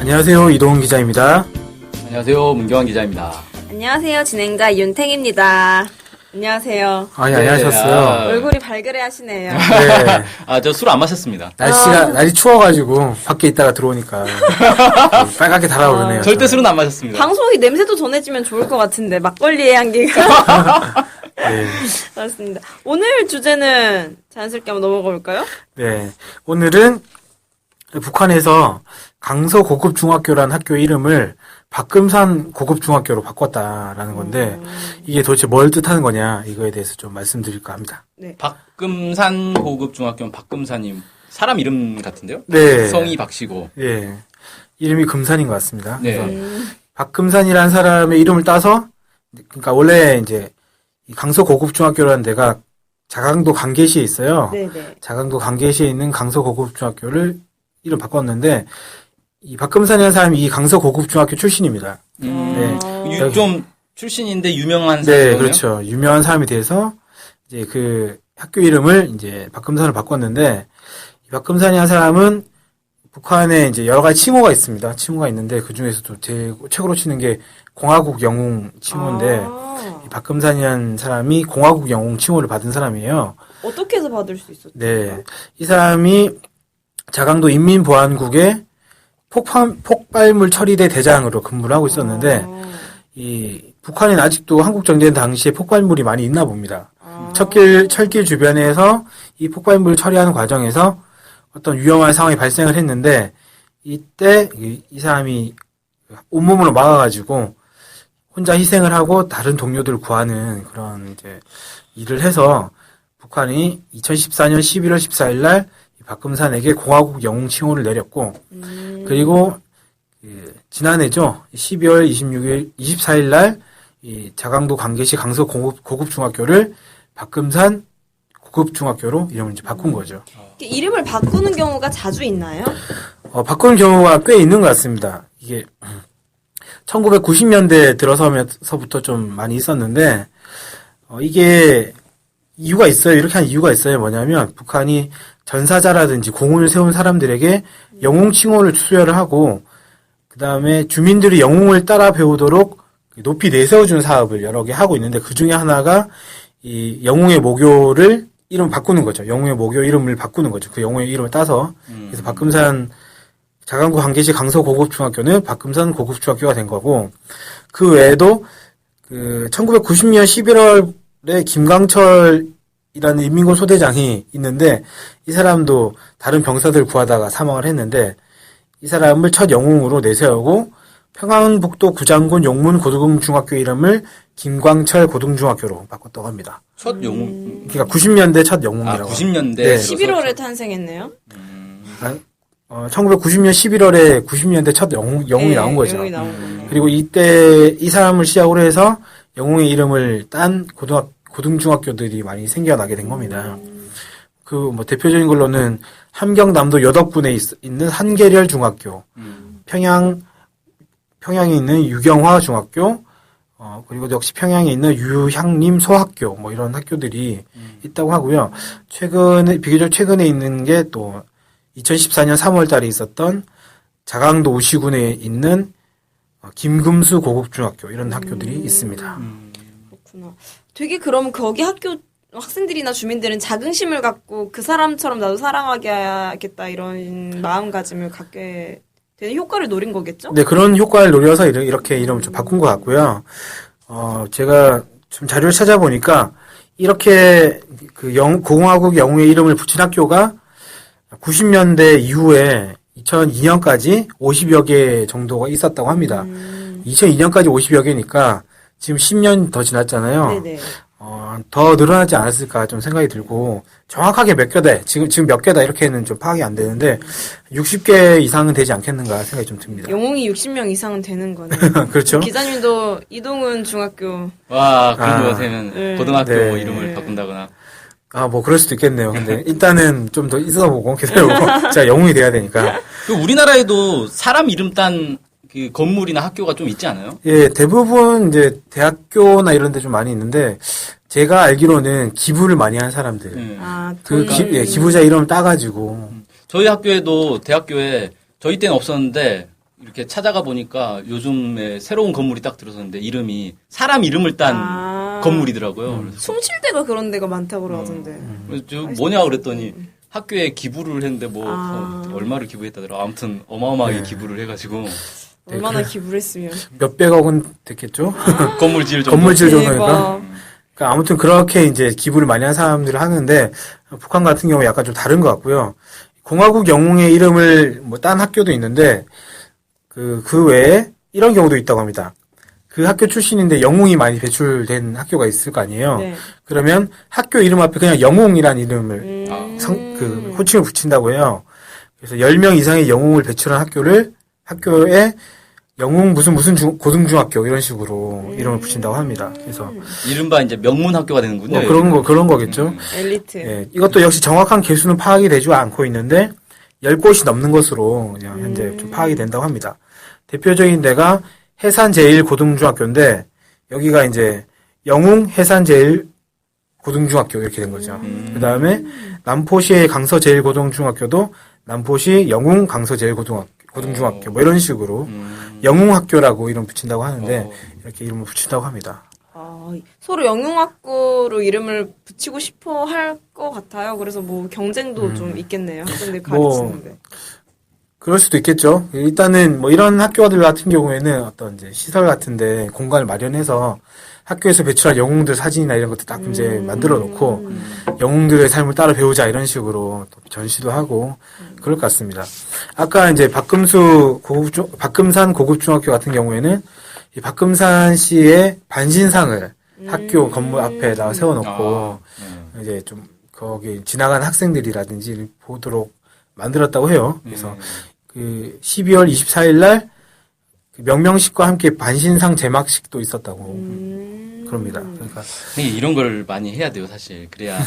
안녕하세요. 이동훈 기자입니다. 안녕하세요. 문경환 기자입니다. 안녕하세요. 진행자 윤탱입니다. 안녕하세요. 예, 안녕하셨어요. 얼굴이 발그레 하시네요. 네. 저 술 안 마셨습니다. 날이 추워가지고, 밖에 있다가 들어오니까, 빨갛게 달아오르네요. 절대 술은 안 마셨습니다. 방송이 냄새도 전해지면 좋을 것 같은데, 막걸리의 향기가. 네. 맞습니다. 오늘 주제는 자연스럽게 한번 넘어가 볼까요? 네. 오늘은 북한에서 강서 고급중학교라는 학교 이름을 박금산 고급중학교로 바꿨다라는 건데, 이게 도대체 뭘 뜻하는 거냐, 이거에 대해서 좀 말씀드릴까 합니다. 네. 박금산 고급중학교는 박금산님 사람 이름 같은데요? 네. 성이 박씨고. 예. 이름이 금산인 것 같습니다. 네. 그래서 박금산이라는 사람의 이름을 따서, 그러니까 원래 이제 이 강서 고급중학교라는 데가 자강도 간계시에 있어요. 네네. 자강도 간계시에 있는 강서 고급중학교를 이름 바꿨는데, 이 박금산이라는 사람이 이 강서 고급중학교 출신입니다. 네. 좀 출신인데 유명한 네, 사람이요? 그렇죠. 유명한 사람이 돼서 이제 그 학교 이름을 이제 박금산을 바꿨는데, 이 박금산이라는 사람은 북한에 이제 여러 가지 칭호가 있습니다. 칭호가 있는데 그 중에서도 최고로 치는 게 공화국 영웅 칭호인데, 이 박금산이라는 사람이 공화국 영웅 칭호를 받은 사람이에요. 어떻게 해서 받을 수 있었죠? 네. 이 사람이 자강도 인민보안국의 폭발물 처리대 대장으로 근무를 하고 있었는데, 이 북한은 아직도 한국 정전 당시에 폭발물이 많이 있나 봅니다. 철길 주변에서 이 폭발물 처리하는 과정에서 어떤 위험한 상황이 발생을 했는데, 이때 이 사람이 온몸으로 막아가지고 혼자 희생을 하고 다른 동료들을 구하는 그런 이제 일을 해서 북한이 2014년 11월 14일 날 박금산에게 공화국 영웅 칭호를 내렸고, 그리고 지난해죠. 12월 24일 날 이 자강도 관계시 강서 고급중학교를 박금산 고급중학교로 이름을 이제 바꾼 거죠. 이름을 바꾸는 경우가 자주 있나요? 바꾸는 경우가 꽤 있는 것 같습니다. 이게 1990년대 들어서부터 좀 많이 있었는데, 이게 이유가 있어요. 이렇게 한 이유가 있어요. 뭐냐면 북한이 전사자라든지 공을 세운 사람들에게 영웅 칭호를 수여를 하고, 그 다음에 주민들이 영웅을 따라 배우도록 높이 내세워주는 사업을 여러 개 하고 있는데, 그 중에 하나가 이 영웅의 모교를 이름 바꾸는 거죠. 영웅의 모교 이름을 바꾸는 거죠. 그 영웅의 이름을 따서. 그래서 박금산 자강구 관계시 강서 고급중학교는 박금산 고급중학교가 된 거고, 그 외에도 그 1990년 11월에 김광철이라는 인민군 소대장이 있는데, 이 사람도 다른 병사들 구하다가 사망을 했는데, 이 사람을 첫 영웅으로 내세우고 평안북도 구장군 용문 고등중학교 이름을 김광철 고등중학교로 바꿨다고 합니다. 첫 영웅. 그러니까 90년대 첫 영웅이라고. 90년대. 네. 11월에 탄생했네요. 1990년 11월에 90년대 첫 영웅이 나온 거죠. 영웅이 나온 거네요. 그리고 이때 이 사람을 시작으로 해서 영웅의 이름을 딴 고등중학교들이 많이 생겨나게 된 겁니다. 그 뭐 대표적인 걸로는 함경남도 여덕군에 있는 한계렬 중학교, 평양에 있는 유경화 중학교, 그리고 역시 평양에 있는 유향림 소학교, 뭐 이런 학교들이 있다고 하고요. 비교적 최근에 있는 게 또 2014년 3월 달에 있었던 자강도 우시군에 있는 김금수 고급중학교, 이런 학교들이 있습니다. 그렇구나. 되게 그럼 거기 학교 학생들이나 주민들은 자긍심을 갖고 그 사람처럼 나도 사랑하게 해야겠다 이런 마음가짐을 갖게 되는 효과를 노린 거겠죠? 네, 그런 효과를 노려서 이렇게 이름을 좀 바꾼 것 같고요. 제가 좀 자료를 찾아보니까 이렇게 공화국 영웅의 이름을 붙인 학교가 90년대 이후에 2002년까지 50여 개 정도가 있었다고 합니다. 2002년까지 50여 개니까 지금 10년 더 지났잖아요. 네네. 더 늘어나지 않았을까 좀 생각이 들고, 정확하게 몇 개다, 지금 몇 개다 이렇게는 좀 파악이 안 되는데 60개 이상은 되지 않겠는가 생각이 좀 듭니다. 영웅이 60명 이상은 되는 거네. 그렇죠. 기자님도 이동훈 중학교. 와, 그런 요새는 네. 고등학교 네. 뭐 이름을 바꾼다거나. 뭐 그럴 수도 있겠네요. 근데 일단은 좀 더 있어보고 기다려보고 제가 영웅이 돼야 되니까. 우리나라에도 사람 이름 딴 그 건물이나 학교가 좀 있지 않아요? 예, 대부분 이제 대학교나 이런 데 좀 많이 있는데, 제가 알기로는 기부를 많이 한 사람들. 기부자 이름을 따가지고. 저희 학교에도 대학교에 저희 때는 없었는데 이렇게 찾아가 보니까 요즘에 새로운 건물이 딱 들어섰는데 이름이 사람 이름을 딴 건물이더라고요. 그래서 숭실대가 그런 데가 많다고 그러던데. 그래서 저 뭐냐 그랬더니 학교에 기부를 했는데 뭐 얼마를 기부했다더라. 아무튼 어마어마하게 기부를 해가지고 얼마나 기부를 했으면. 몇백억은 됐겠죠? 건물 지을 정도. 건물 지을 대박. 정도니까. 그러니까 아무튼 그렇게 이제 기부를 많이 한 사람들을 하는데 북한 같은 경우 약간 좀 다른 것 같고요. 공화국 영웅의 이름을 뭐 딴 학교도 있는데 그 외에 이런 경우도 있다고 합니다. 그 학교 출신인데 영웅이 많이 배출된 학교가 있을 거 아니에요. 네. 그러면 학교 이름 앞에 그냥 영웅이라는 이름을 호칭을 붙인다고 해요. 그래서 10명 이상의 영웅을 배출한 학교에 영웅 무슨 고등중학교 이런 식으로 이름을 붙인다고 합니다. 그래서 이른바 이제 명문 학교가 되는군요. 그런 거겠죠. 엘리트. 예, 이것도 역시 정확한 개수는 파악이 되지 않고 있는데 10곳이 넘는 것으로 그냥 현재 좀 파악이 된다고 합니다. 대표적인 데가 해산제일고등중학교인데 여기가 이제 영웅 해산제일고등중학교 이렇게 된 거죠. 그다음에 남포시의 강서제일고등중학교도 남포시 영웅 강서제일고등중학교 뭐 이런 식으로 영웅학교라고 이름 붙인다고 하는데 이렇게 이름을 붙인다고 합니다. 서로 영웅학교로 이름을 붙이고 싶어 할 것 같아요. 그래서 뭐 경쟁도 좀 있겠네요. 학생들 가르치는데. 그럴 수도 있겠죠. 일단은 뭐 이런 학교들 같은 경우에는 어떤 이제 시설 같은데 공간을 마련해서 학교에서 배출한 영웅들 사진이나 이런 것도 딱 이제 만들어 놓고 영웅들의 삶을 따라 배우자 이런 식으로 또 전시도 하고 그럴 것 같습니다. 아까 이제 박금산 고급중학교 같은 경우에는 이 박금산 씨의 반신상을 학교 건물 앞에다가 세워놓고 이제 좀 거기 지나가는 학생들이라든지 보도록 만들었다고 해요. 그래서 그 12월 24일 날 명명식과 함께 반신상 제막식도 있었다고 그럽니다. 그러니까 이런 걸 많이 해야 돼요, 사실. 그래야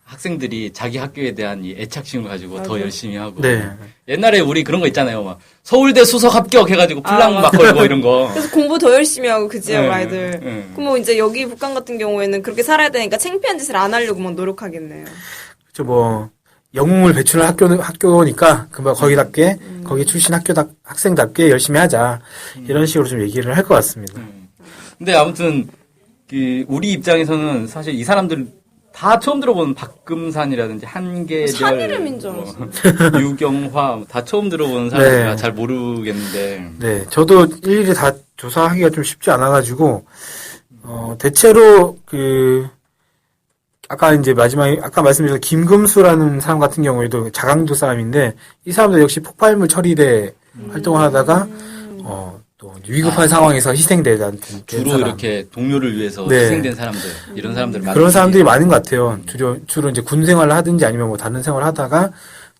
학생들이 자기 학교에 대한 이 애착심을 가지고 더 열심히 하고. 네. 옛날에 우리 그런 거 있잖아요. 막 서울대 수석 합격 해가지고 플랑 막 걸고 이런 거. 그래서 공부 더 열심히 하고 그 지역 네, 아이들. 네. 그럼 뭐 이제 여기 북한 같은 경우에는 그렇게 살아야 되니까 창피한 짓을 안 하려고 막 노력하겠네요. 그렇죠. 뭐 영웅을 배출한 학교니까 거기답게 거기 출신 학생답게 열심히 하자 이런 식으로 좀 얘기를 할 것 같습니다. 근데 아무튼 우리 입장에서는 사실 이 사람들 다 처음 들어본 박금산이라든지 한계절, 산 이름인 줄 알았어요. 유경화 다 처음 들어본 사람이라 네. 잘 모르겠는데. 네, 저도 일일이 다 조사하기가 좀 쉽지 않아가지고 대체로 아까 말씀드린 김금수라는 사람 같은 경우에도 자강도 사람인데 이 사람도 역시 폭발물 처리대 활동을 하다가 또 위급한 상황에서 희생되는 주로 사람. 이렇게 동료를 위해서 네. 희생된 사람들 이런 사람들 그런 사람들이 많은 것 같아요. 주로 이제 군 생활을 하든지 아니면 뭐 다른 생활을 하다가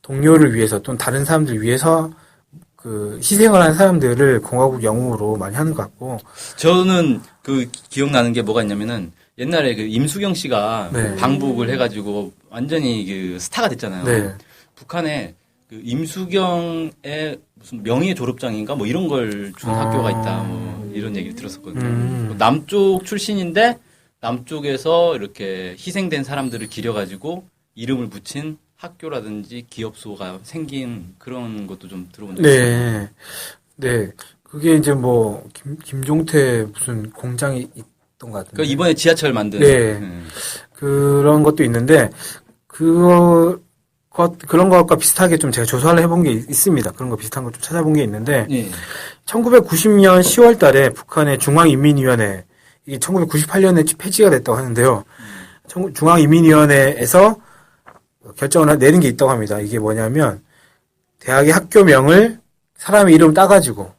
동료를 위해서 또는 다른 사람들을 위해서 희생을 한 사람들을 공화국 영웅으로 많이 하는 것 같고. 저는 기억나는 게 뭐가 있냐면은 옛날에 임수경 씨가 네. 방북을 해가지고 완전히 스타가 됐잖아요. 네. 북한에 임수경의 무슨 명예 졸업장인가 뭐 이런 걸 준 학교가 있다 뭐 이런 얘기를 들었었거든요. 남쪽 출신인데 남쪽에서 이렇게 희생된 사람들을 기려가지고 이름을 붙인 학교라든지 기업소가 생긴 그런 것도 좀 들어본 적 있어요. 네. 그게 이제 뭐 김종태 무슨 공장이 있던 것 같은데. 이번에 지하철 만든. 네. 그런 것도 있는데 그런 것과 비슷하게 좀 제가 조사를 해본 게 있습니다. 그런 거 비슷한 거 좀 찾아본 게 있는데, 1990년 10월 달에 북한의 중앙인민위원회, 이게 1998년에 폐지가 됐다고 하는데요. 중앙인민위원회에서 결정을 내린 게 있다고 합니다. 이게 뭐냐면, 대학의 학교명을 사람의 이름 따가지고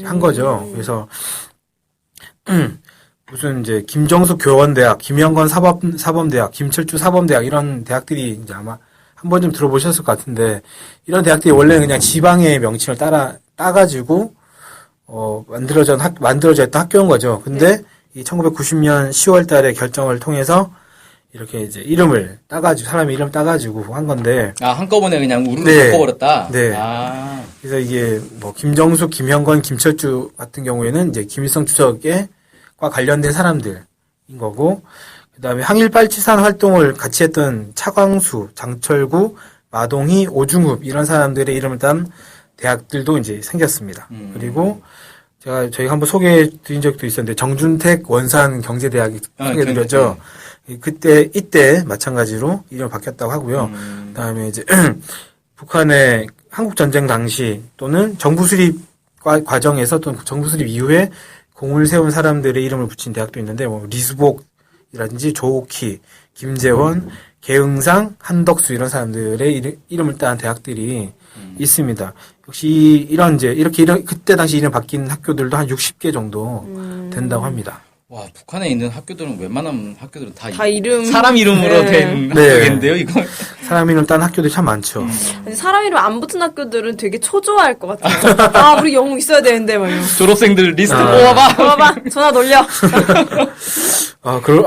한 거죠. 그래서, 무슨 이제 김정숙 교원대학, 김영건 사범대학, 김철주 사범대학 이런 대학들이 이제 아마 한 번쯤 들어보셨을 것 같은데 이런 대학들이 원래는 그냥 지방의 명칭을 따가지고 만들어져 있던 학교인 거죠. 근데 이 1990년 10월 달에 결정을 통해서 이렇게 이제 이름을 따가지고 사람의 이름 따가지고 한 건데 한꺼번에 그냥 우르르 바꿔버렸다. 네. 그래서 이게 뭐 김정숙, 김형건, 김철주 같은 경우에는 이제 김일성 주석과 관련된 사람들인 거고 그다음에 항일빨치산 활동을 같이 했던 차광수, 장철구, 마동희, 오중흡 이런 사람들의 이름을 딴 대학들도 이제 생겼습니다. 그리고 저희가 한번 소개해 드린 적도 있었는데 정준택 원산 경제대학이 소개해 드렸죠. 이때 마찬가지로 이름이 바뀌었다고 하고요. 그다음에 이제 북한의 한국 전쟁 당시 또는 정부 수립 과정에서 또는 정부 수립 이후에 공을 세운 사람들의 이름을 붙인 대학도 있는데 뭐 리스복이라든지 조옥희, 김재원, 개응상, 한덕수 이런 사람들의 이름을 딴 대학들이 있습니다. 역시 그때 당시 이름 바뀐 학교들도 한 60개 정도 된다고 합니다. 와, 북한에 있는 학교들은 웬만한 학교들은 다 이름 사람 이름으로 네. 된 네. 학교인데요, 이거. 사람 이름 딴 학교들이 참 많죠. 아니, 사람 이름 안 붙은 학교들은 되게 초조할 것 같아요. 아, 우리 영웅 있어야 되는데, 막 이러면서. 졸업생들 리스트 뽑아봐. 봐봐, 전화 돌려.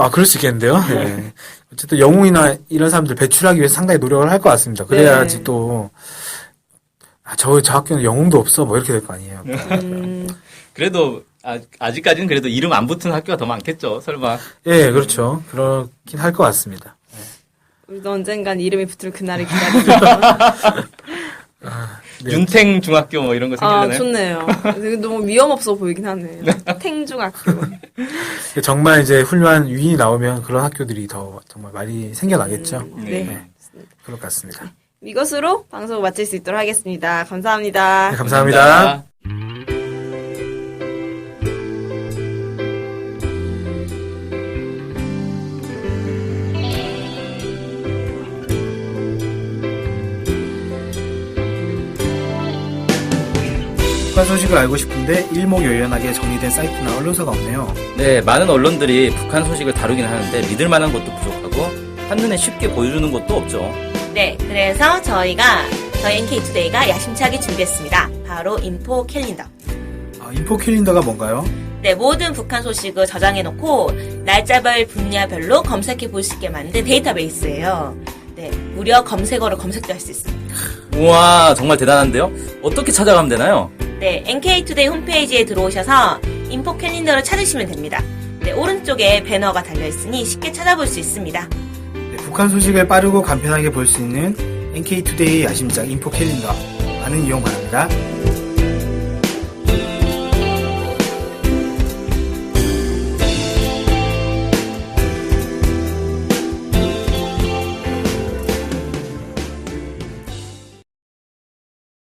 그럴 수 있겠는데요. 네. 어쨌든 영웅이나 이런 사람들 배출하기 위해서 상당히 노력을 할 것 같습니다. 그래야지 네. 또, 저 학교는 영웅도 없어. 뭐 이렇게 될 거 아니에요. 그래도, 아직까지는 그래도 이름 안 붙은 학교가 더 많겠죠, 설마. 예, 그렇죠. 그렇긴 할 것 같습니다. 우리도 언젠간 이름이 붙을 그날을 기다리고. 네. 윤탱 중학교 뭐 이런 거 아, 생기잖아요. 좋네요. 너무 위험 없어 보이긴 하네요. 탱중학교. 정말 이제 훌륭한 유인이 나오면 그런 학교들이 더 정말 많이 생겨나겠죠. 네. 네. 그럴 것 같습니다. 이것으로 방송을 마칠 수 있도록 하겠습니다. 감사합니다. 네, 감사합니다. 북한 소식을 알고 싶은데 일목요연하게 정리된 사이트나 언론사가 없네요. 네, 많은 언론들이 북한 소식을 다루긴 하는데 믿을 만한 것도 부족하고 한눈에 쉽게 보여주는 것도 없죠. 네, 그래서 저희 NK투데이가 야심차게 준비했습니다. 바로 인포 캘린더. 인포 캘린더가 뭔가요? 네, 모든 북한 소식을 저장해놓고 날짜별 분야별로 검색해 볼 수 있게 만든 데이터베이스예요. 네, 무려 검색어로 검색도 할 수 있습니다. 우와, 정말 대단한데요? 어떻게 찾아가면 되나요? 네, NK투데이 홈페이지에 들어오셔서 인포 캘린더를 찾으시면 됩니다. 네, 오른쪽에 배너가 달려있으니 쉽게 찾아볼 수 있습니다. 네, 북한 소식을 빠르고 간편하게 볼 수 있는 NK투데이 야심작 인포 캘린더 많은 이용 바랍니다.